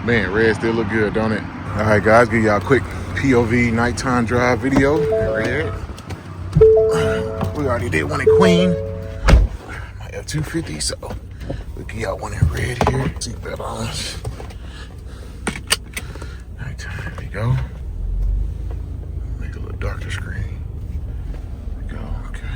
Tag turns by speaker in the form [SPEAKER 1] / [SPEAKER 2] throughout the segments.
[SPEAKER 1] Man, red still look good, don't it? All right, guys, give y'all a quick POV nighttime drive video. Red. We already did one in Queen, my F250, so we'll give y'all one in red here. Seatbelt on. Nighttime, there we go. Make it a little darker screen. There we go, okay.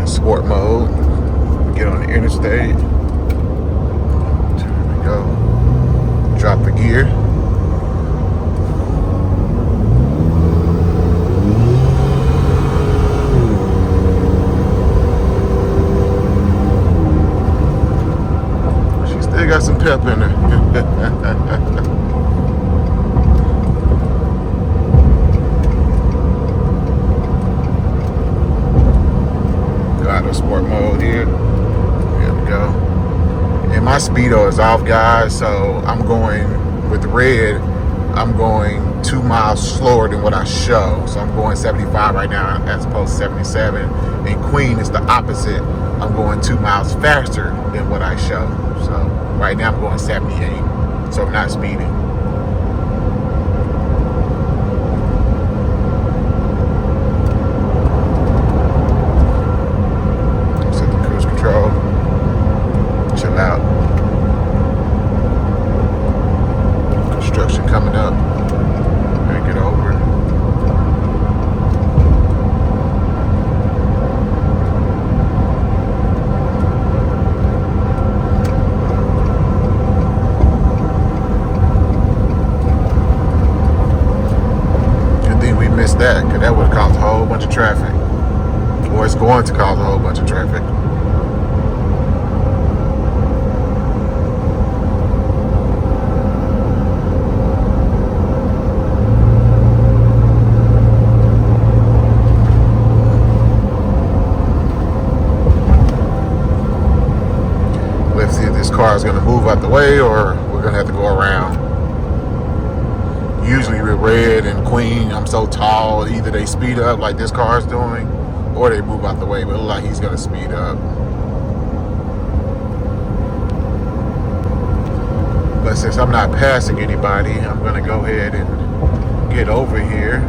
[SPEAKER 1] Sport mode. Get on the interstate. There we go. Drop the gear. She still got some pep in her. Sport mode here. Here we go. And my speedo is off, guys, so I'm going with red. I'm going 2 miles slower than what I show. So I'm going 75 right now as opposed to 77. In Queen, it's the opposite. I'm going 2 miles faster than what I show. So right now I'm going 78. So I'm not speeding. Coming up, make it over. Good thing we missed that, because that would have caused a whole bunch of traffic. Or it's going to cause a whole bunch of traffic. Car is going to move out the way, or we're going to have to go around. Usually with red and Queen, I'm so tall, either they speed up like this car is doing, or they move out the way, but it looks like he's going to speed up. But since I'm not passing anybody, I'm going to go ahead and get over here.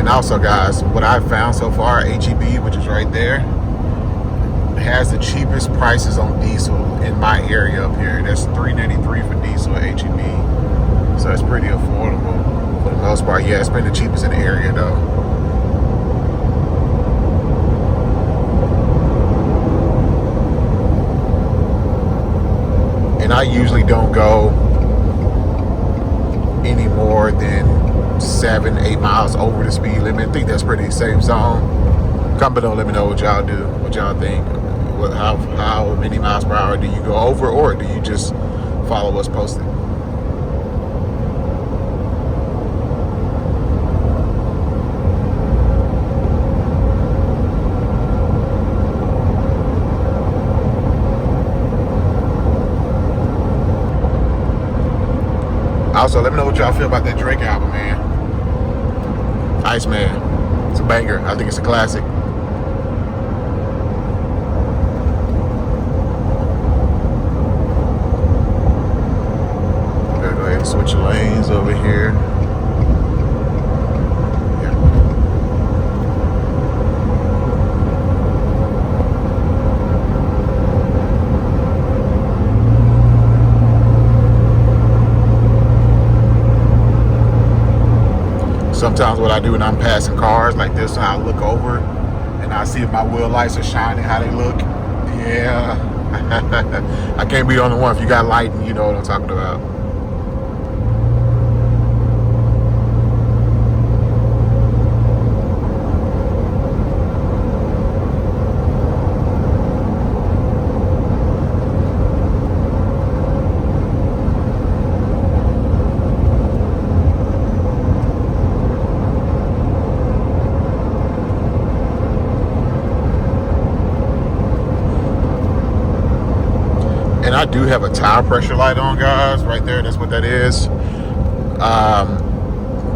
[SPEAKER 1] And also, guys, what I've found so far, HEB, which is right there, has the cheapest prices on diesel in my area up here. That's $3.93 for diesel at HEB. So it's pretty affordable for the most part. Yeah, it's been the cheapest in the area though. And I usually don't go any more than 7-8 miles over the speed limit. I think that's pretty safe zone. Comment below, let me know what y'all do, what y'all think. How many miles per hour do you go over, or do you just follow what's posted? Also, let me know what y'all feel about that Drake album, man. Iceman. It's a banger. I think it's a classic. Gotta go ahead and switch lanes over here. Sometimes what I do when I'm passing cars like this, I look over and I see if my wheel lights are shining, how they look. Yeah. I can't be the only one. If you got lighting, you know what I'm talking about. And I do have a tire pressure light on, guys, right there. That's what that is.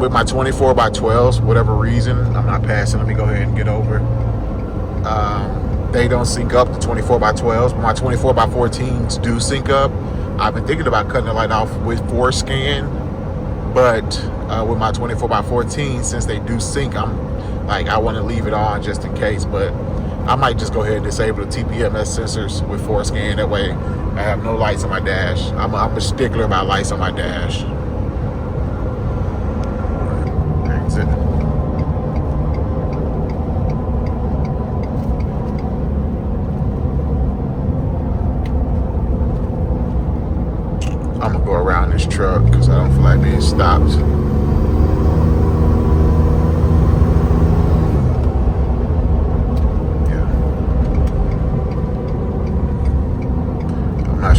[SPEAKER 1] With my 24x12s, whatever reason, I'm not passing. Let me go ahead and get over. They don't sync up to 24x12s. My 24x14s do sync up. I've been thinking about cutting the light off with Forescan, but with my 24x14, since they do sync, I want to leave it on just in case. But I might just go ahead and disable the TPMS sensors with Forescan. That way I have no lights on my dash. I'm a stickler about lights on my dash. Exit. I'm gonna go around this truck because I don't feel like being stopped.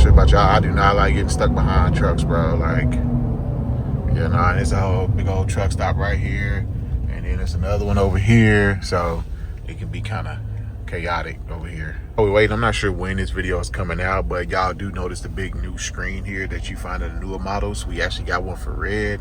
[SPEAKER 1] About y'all, I do not like getting stuck behind trucks, bro. Like, you know, there's a whole big old truck stop right here, and then there's another one over here, so it can be kind of chaotic over here. Oh wait, I'm not sure when this video is coming out, but y'all do notice the big new screen here that you find in the newer models. We actually got one for red.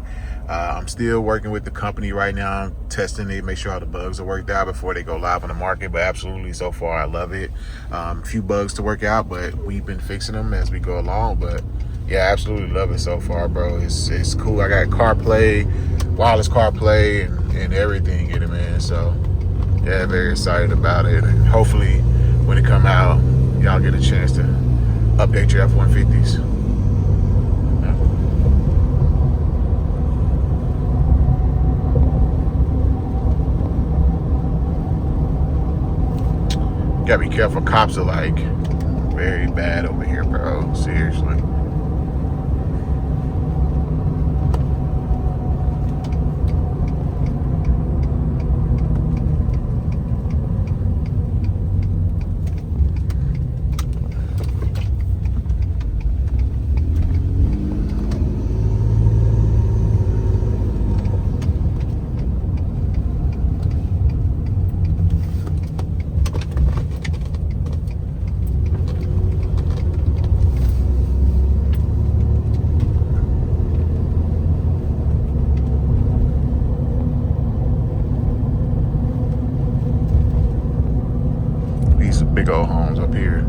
[SPEAKER 1] I'm still working with the company right now, testing it, make sure all the bugs are worked out before they go live on the market. But absolutely, so far I love it. A few bugs to work out, but we've been fixing them as we go along. But yeah, absolutely love it so far, bro. It's cool. I got CarPlay, wireless CarPlay, and everything in it, man. So yeah, very excited about it, and hopefully when it come out, y'all get a chance to update your F150s. Gotta be careful. Cops are like very bad over here, bro. Seriously. Big old homes up here.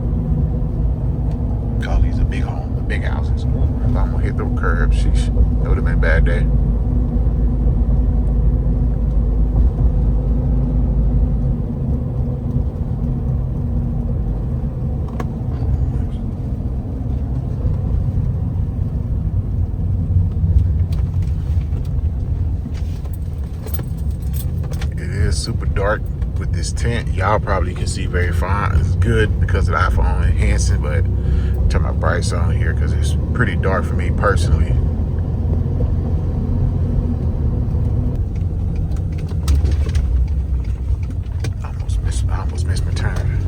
[SPEAKER 1] Call these a big home, the big houses. If I'm gonna hit the curb, sheesh, that would have been a bad day. is super dark with this tint. Y'all probably can see very fine. It's good because of the iPhone enhancing, but turn my brights on here because it's pretty dark for me personally. I almost missed my turn.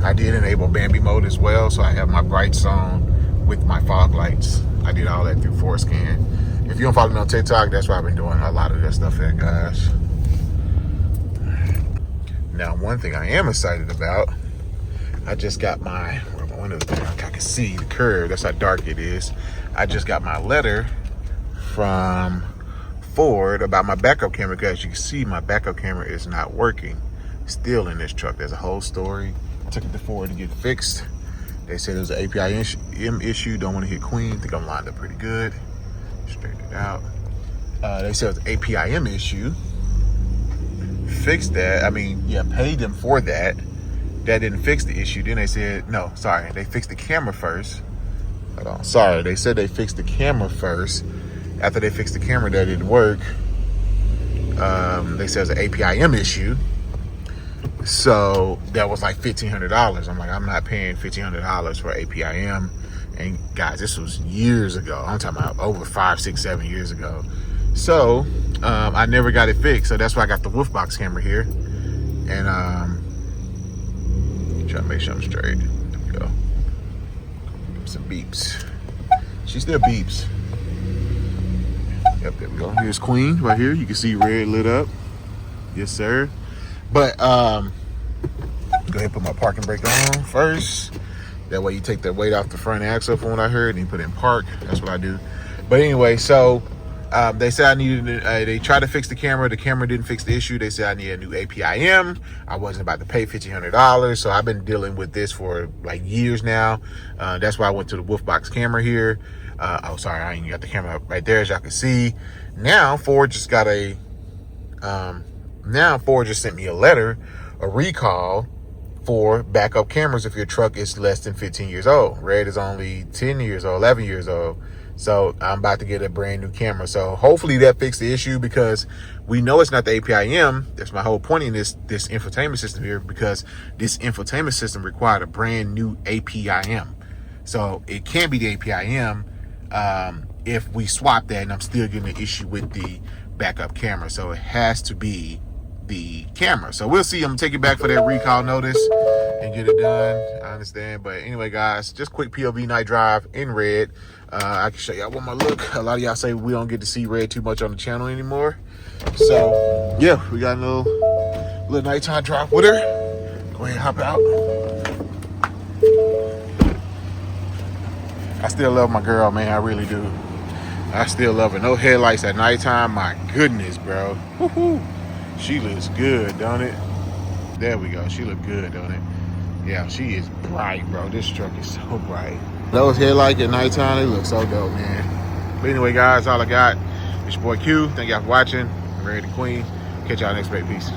[SPEAKER 1] I did enable Bambi mode as well, so I have my brights on with my fog lights. I did all that through Forescan. If you don't follow me on TikTok, that's why I've been doing a lot of that stuff there, guys. Now, one thing I am excited about, I just got my, where my windows there, I can see the curve, that's how dark it is. I just got my letter from Ford about my backup camera, because as you can see, my backup camera is not working still in this truck. There's a whole story. I took it to Ford to get fixed. They said it was an API-M issue. Don't want to hit Queen. Think I'm lined up pretty good. Straighten it out. They said it was an API-M issue. Fixed that. I mean, yeah, paid them for that. That didn't fix the issue. Then they said, no, sorry, they fixed the camera first. Hold on. Sorry, they said they fixed the camera first. After they fixed the camera, that didn't work. They said it was an API-M issue. So that was like $1,500. I'm like, I'm not paying $1,500 for API-M. And guys, this was years ago. I'm talking about over 5, 6, 7 years ago. So I never got it fixed. So that's why I got the Wolfbox camera here. And try to make sure I'm straight. There we go. Some beeps. She still beeps. Yep, there we go. Here's Queen right here. You can see red lit up. Yes, sir. But go ahead and put my parking brake on first. That way you take the weight off the front axle from what I heard, and you put it in park. That's what I do. But anyway, so they said I needed, they tried to fix the camera. The camera didn't fix the issue. They said I need a new API-M. I wasn't about to pay $1,500. So I've been dealing with this for like years now. That's why I went to the Wolfbox camera here. Oh, sorry, I ain't got the camera right there, as y'all can see. Now Ford just got a, Ford just sent me a letter, a recall for backup cameras if your truck is less than 15 years old. Red is only 10 years old, 11 years old. So I'm about to get a brand new camera. So hopefully that fixed the issue, because we know it's not the API-M. That's my whole point in this infotainment system here, because this infotainment system required a brand new API-M. So it can't be the API-M if we swap that, and I'm still getting an issue with the backup camera. So it has to be the camera. So we'll see. I'm gonna take it back for that recall notice and get it done. I understand. But anyway, guys, just quick POV night drive in red. I can show y'all what my look. A lot of y'all say we don't get to see red too much on the channel anymore. So yeah, we got a little nighttime drive with her. Go ahead and hop out. I still love my girl, man. I really do. I still love her. No headlights at nighttime. My goodness, bro. Woo-hoo. She looks good, don't it? There we go. She look good, don't it? Yeah, she is bright, bro. This truck is so bright. Those headlights at nighttime, they look so dope, man. But anyway, guys, all I got. It's your boy Q. Thank y'all for watching. I'm ready to Queen. Catch y'all next week. Peace.